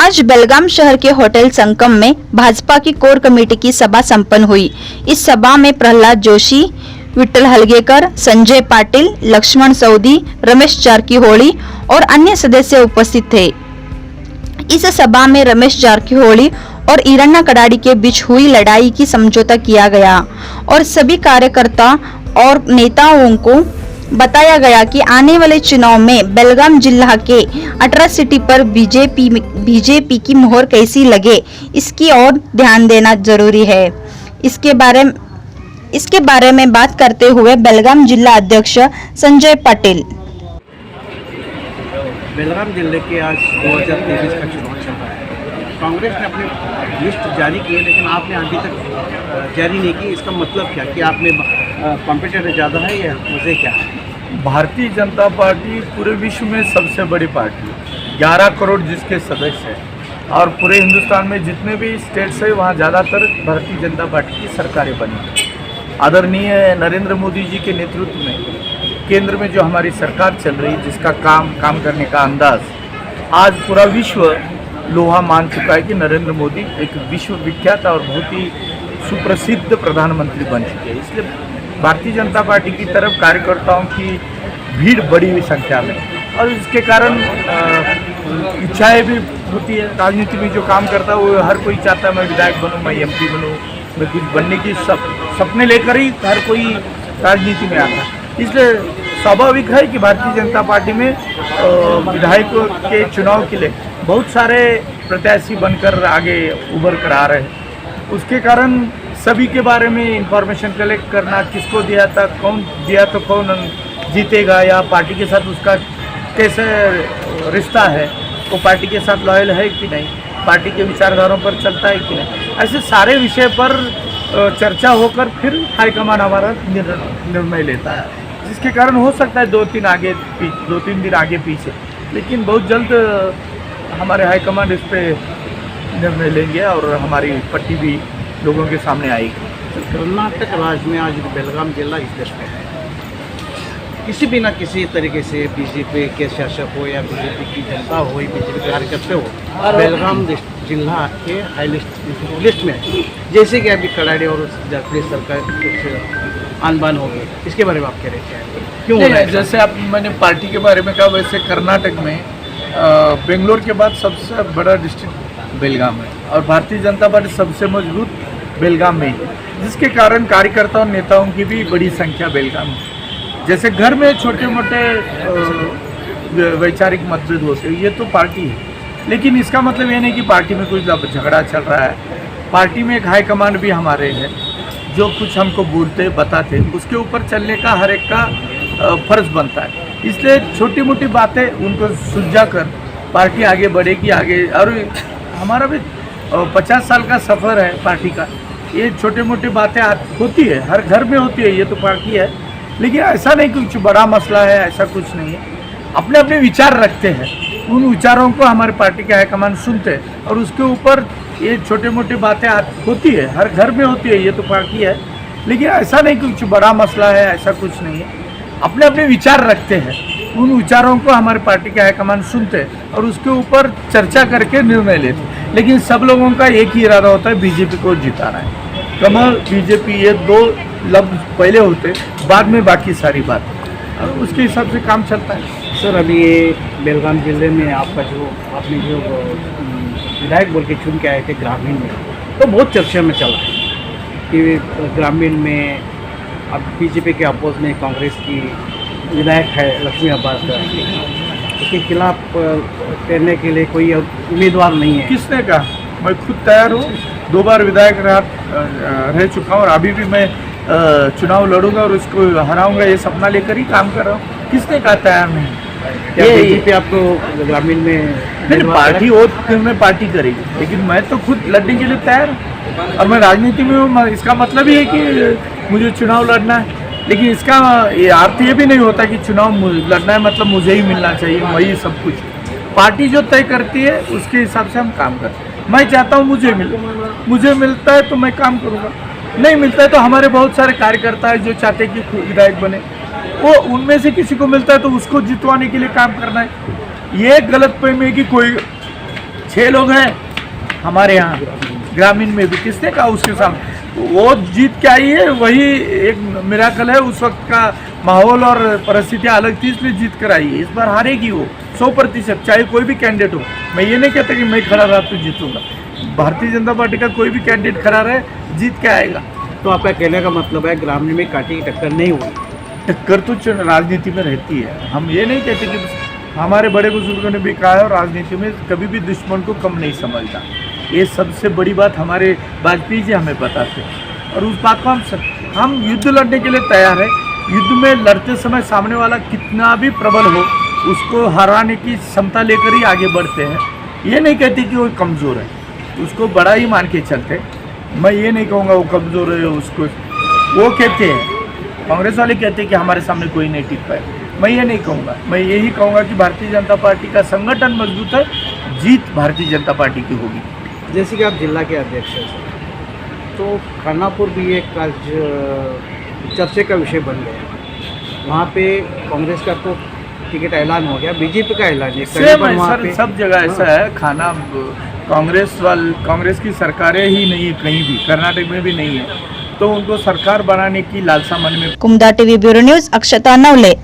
आज बेलगाम शहर के होटल संगम में भाजपा की कोर कमेटी की सभा संपन्न हुई। इस सभा में प्रहलाद जोशी, विट्ठल हलगेकर, संजय पाटिल, लक्ष्मण सऊदी, रमेश जारकीहोली और अन्य सदस्य उपस्थित थे। इस सभा में रमेश जारकीहोली और ईरन्ना कडाडी के बीच हुई लड़ाई की समझौता किया गया और सभी कार्यकर्ता और नेताओं को बताया गया कि आने वाले चुनाव में बेलगाम जिला के 18 सीट पर बीजेपी की मोहर कैसी लगे, इसकी ओर ध्यान देना जरूरी है। इसके बारे में बात करते हुए बेलगाम जिला अध्यक्ष संजय पाटिल। बेलगाम जिले के आज 2023 का चुनाव चल रहा है। कांग्रेस ने अपनी लिस्ट जारी की है, लेकिन आपने अभी तक जारी नहीं की। इसका मतलब क्या कि आप में कॉम्पिटिटर ज़्यादा है या वजह क्या है? भारतीय जनता पार्टी पूरे विश्व में सबसे बड़ी पार्टी है। 11 करोड़ जिसके सदस्य हैं और पूरे हिंदुस्तान में जितने भी स्टेट्स है वहाँ ज़्यादातर भारतीय जनता पार्टी की सरकारें बनी हैं। आदरणीय नरेंद्र मोदी जी के नेतृत्व में केंद्र में जो हमारी सरकार चल रही है, जिसका काम करने का अंदाज आज पूरा विश्व लोहा मान चुका है कि नरेंद्र मोदी एक विश्व विख्यात और बहुत ही सुप्रसिद्ध प्रधानमंत्री बन चुके हैं। इसलिए भारतीय जनता पार्टी की तरफ कार्यकर्ताओं की भीड़ बड़ी हुई संख्या में और इसके कारण इच्छाएं भी होती है। राजनीति में जो काम करता है वो हर कोई चाहता है मैं विधायक बनूं, मैं एमपी बनूं, मैं कुछ बनने की सपने लेकर ही हर कोई राजनीति में आता है। इसलिए स्वाभाविक है कि भारतीय जनता पार्टी में विधायकों के चुनाव के लिए बहुत सारे प्रत्याशी बनकर आगे उभर कर आ रहे हैं। उसके कारण सभी के बारे में इंफॉर्मेशन कलेक्ट करना, किसको दिया था, कौन दिया तो कौन जीतेगा या पार्टी के साथ उसका कैसे रिश्ता है, वो पार्टी के साथ लॉयल है कि नहीं, पार्टी के विचारधारों पर चलता है कि नहीं, ऐसे सारे विषय पर चर्चा होकर फिर हाईकमान हमारा निर्णय लेता है, जिसके कारण हो सकता है 2-3 दिन आगे पीछे, लेकिन बहुत जल्द हमारे हाईकमान इस पर निर्णय लेंगे और हमारी पट्टी भी लोगों के सामने आएगी। कर्नाटक राज्य में आज बेलगाम जिला इस देश में है। किसी भी ना किसी तरीके से बीजेपी के शासक हो या बीजेपी की जनता हो या बीजेपी के कार्यकर्ता हो, बेलगाम जिला के हाई लिस्ट में है। जैसे कि अभी कडाडी और जारकीहोली सरकार कुछ आन-बान हो गई, इसके बारे में आप कह रहे हैं क्यों हो रहा है? जैसे आप मैंने पार्टी के बारे में कहा, वैसे कर्नाटक में बेंगलोर के बाद सबसे बड़ा डिस्ट्रिक्ट बेलगाम है और भारतीय जनता पार्टी सबसे मजबूत बेलगाम में ही, जिसके कारण कार्यकर्ताओं नेताओं की भी बड़ी संख्या बेलगाम में। जैसे घर में छोटे मोटे वैचारिक मतभेद होते हैं, ये तो पार्टी है, लेकिन इसका मतलब ये नहीं कि पार्टी में कुछ झगड़ा चल रहा है। पार्टी में एक हाईकमान भी हमारे हैं जो कुछ हमको बोलते बताते, उसके ऊपर चलने का हर एक का फर्ज बनता है। इसलिए छोटी मोटी बातें उनको सुलझा कर पार्टी आगे बढ़ेगी आगे। और हमारा भी 50 साल का सफ़र है पार्टी का। ये छोटे मोटी बातें होती है, हर घर में होती है, ये तो पार्टी है, लेकिन ऐसा नहीं कुछ बड़ा मसला है, ऐसा कुछ नहीं है। अपने अपने विचार रखते हैं, उन विचारों को हमारे पार्टी के हाईकमान सुनते हैं और उसके ऊपर ये छोटे मोटी बातें होती है, हर घर में होती है, ये तो पार्टी है, लेकिन ऐसा नहीं कुछ बड़ा मसला है, ऐसा कुछ नहीं है। अपने अपने विचार रखते हैं, उन विचारों को हमारे पार्टी के हाईकमान सुनते हैं और उसके ऊपर चर्चा करके निर्णय लेते हैं। लेकिन सब लोगों का एक ही इरादा होता है, बीजेपी को जिताना है। कमल, बीजेपी, ये 2 लफ्ज पहले होते, बाद में बाकी सारी बात, और उसके हिसाब से काम चलता है। सर, अभी ये बेलगाम जिले में आपने जो विधायक बोल के चुन के आए थे ग्रामीण में, तो बहुत चर्चा में चला है कि ग्रामीण में अब बीजेपी के अपोज में कांग्रेस की विधायक है लक्ष्मी अब्बास, उसके खिलाफ करने के लिए कोई उम्मीदवार नहीं है। किसने कहा? मैं खुद तैयार हूँ, 2 बार विधायक रह चुका हूँ और अभी भी मैं चुनाव लड़ूंगा और उसको हराऊंगा, ये सपना लेकर ही काम कर रहा हूँ। किसने कहा तैयार नहीं? क्या बीजेपी आपको ग्रामीण में पार्टी और में पार्टी करेगी, लेकिन मैं तो खुद लड़ने के लिए तैयार हूँ और मैं राजनीति में हूँ। इसका मतलब ये है कि मुझे चुनाव लड़ना है, लेकिन इसका ये अर्थ ये भी नहीं होता कि चुनाव लड़ना है मतलब मुझे ही मिलना चाहिए, वही सब कुछ। पार्टी जो तय करती है उसके हिसाब से हम काम करते हैं। मैं चाहता हूँ मुझे मिलता है तो मैं काम करूँगा, नहीं मिलता है तो हमारे बहुत सारे कार्यकर्ता है जो चाहते हैं कि विधायक बने, वो उनमें से किसी को मिलता है तो उसको जितवाने के लिए काम करना है। ये गलतफहमी है कि कोई 6 लोग हैं हमारे यहाँ ग्रामीण में भी, किसने कहा उसके सामने वो जीत के आई है, वही एक मिराकल है। उस वक्त का माहौल और परिस्थितियाँ अलग थी, इसलिए जीत कर आई है। इस बार हारेगी वो 100%, चाहे कोई भी कैंडिडेट हो। मैं ये नहीं कहता कि मैं खड़ा रहा तो जीतूंगा, भारतीय जनता पार्टी का कोई भी कैंडिडेट खड़ा रहे जीत के आएगा। तो आपका कहने का मतलब है ग्रामीण में कांटे की टक्कर नहीं हुई? टक्कर तो राजनीति में रहती है, हम ये नहीं कहते कि हमारे बड़े बुजुर्गों ने भी कहा है, और राजनीति में कभी भी दुश्मन को कम नहीं समझता। ये सबसे बड़ी बात हमारे वाजपेयी जी हमें बताते हैं, और उस बात को हम युद्ध लड़ने के लिए तैयार है। युद्ध में लड़ते समय सामने वाला कितना भी प्रबल हो, उसको हराने की क्षमता लेकर ही आगे बढ़ते हैं। ये नहीं कहते कि वो कमज़ोर है, उसको बड़ा ही मान के चलते। मैं ये नहीं कहूँगा वो कमज़ोर है, उसको वो कहते हैं, कांग्रेस वाले कहते हैं कि हमारे सामने कोई नहीं टिक पाए। मैं ये नहीं कहूँगा, मैं यही कहूँगा कि भारतीय जनता पार्टी का संगठन मजबूत है, जीत भारतीय जनता पार्टी की होगी। जैसे कि आप जिला के अध्यक्ष हैं, तो खानापुर भी एक आज चर्चे का विषय बन गया। वहाँ पे कांग्रेस का तो टिकट ऐलान हो गया, बीजेपी का ऐलान है। सेम है सर, सब जगह ऐसा है। कांग्रेस की सरकारें ही नहीं है, कहीं भी कर्नाटक में भी नहीं है, तो उनको सरकार बनाने की लालसा मन में। कुमदा टीवी ब्यूरो न्यूज, अक्षता नवले।